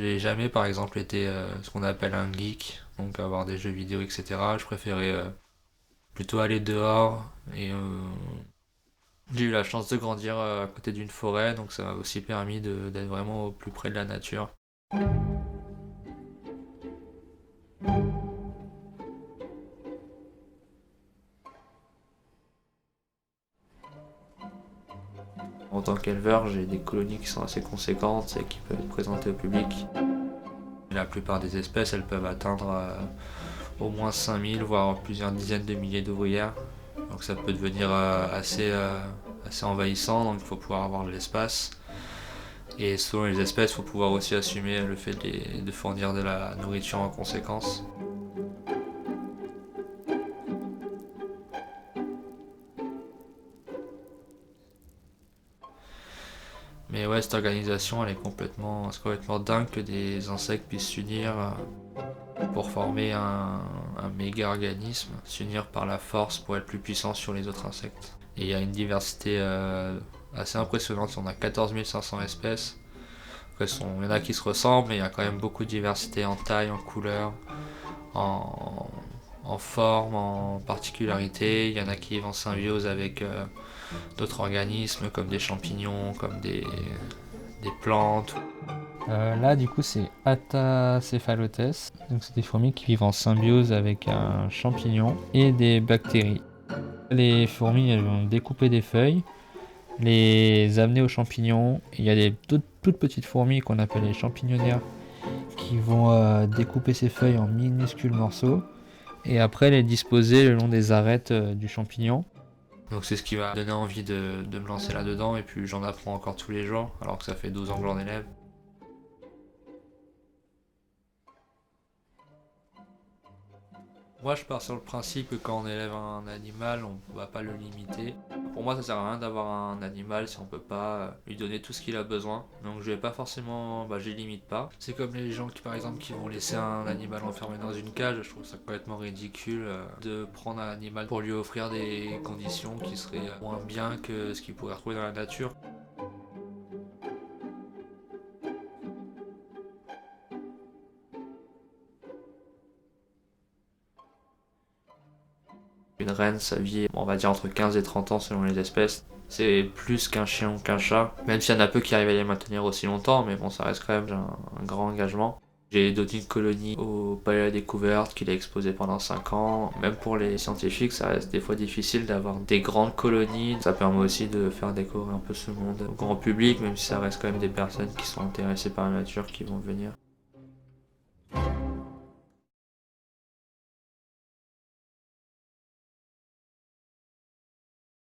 J'ai jamais par exemple été ce qu'on appelle un geek, donc avoir des jeux vidéo, etc. Je préférais plutôt aller dehors et j'ai eu la chance de grandir à côté d'une forêt, donc ça m'a aussi permis d'être vraiment au plus près de la nature. En tant qu'éleveur, j'ai des colonies qui sont assez conséquentes et qui peuvent être présentées au public. La plupart des espèces, elles peuvent atteindre au moins 5000, voire plusieurs dizaines de milliers d'ouvrières. Donc ça peut devenir assez envahissant, donc il faut pouvoir avoir de l'espace. Et selon les espèces, il faut pouvoir aussi assumer le fait de fournir de la nourriture en conséquence. Mais ouais, cette organisation, c'est complètement dingue que des insectes puissent s'unir pour former un méga organisme, s'unir par la force pour être plus puissant sur les autres insectes. Et il y a une diversité assez impressionnante, on a 14 500 espèces. Après, il y en a qui se ressemblent, mais il y a quand même beaucoup de diversité en taille, en couleur, en, en forme, en particularité. Il y en a qui vivent en symbiose avec d'autres organismes comme des champignons, comme des plantes. Là, du coup, c'est Atacephalotes. Donc, c'est des fourmis qui vivent en symbiose avec un champignon et des bactéries. Les fourmis, elles vont découper des feuilles, les amener aux champignons. Il y a des toutes petites fourmis qu'on appelle les champignonnaires qui vont découper ces feuilles en minuscules morceaux et après les disposer le long des arêtes du champignon. Donc c'est ce qui m'a donné envie de me lancer là-dedans et puis j'en apprends encore tous les jours alors que ça fait 12 ans que j'en élève. Moi je pars sur le principe que quand on élève un animal, on ne va pas le limiter. Pour moi ça sert à rien d'avoir un animal si on peut pas lui donner tout ce qu'il a besoin. Donc je vais pas forcément, je limite pas. C'est comme les gens qui par exemple qui vont laisser un animal enfermé dans une cage, je trouve ça complètement ridicule de prendre un animal pour lui offrir des conditions qui seraient moins bien que ce qu'il pourrait retrouver dans la nature. Une reine, ça vit, on va dire, entre 15 et 30 ans selon les espèces. C'est plus qu'un chien ou qu'un chat, même s'il y en a peu qui arrivent à les maintenir aussi longtemps, mais bon, ça reste quand même un grand engagement. J'ai donné une colonie au Palais de la Découverte qu'il a exposé pendant 5 ans. Même pour les scientifiques, ça reste des fois difficile d'avoir des grandes colonies. Ça permet aussi de faire découvrir un peu ce monde au grand public, même si ça reste quand même des personnes qui sont intéressées par la nature qui vont venir.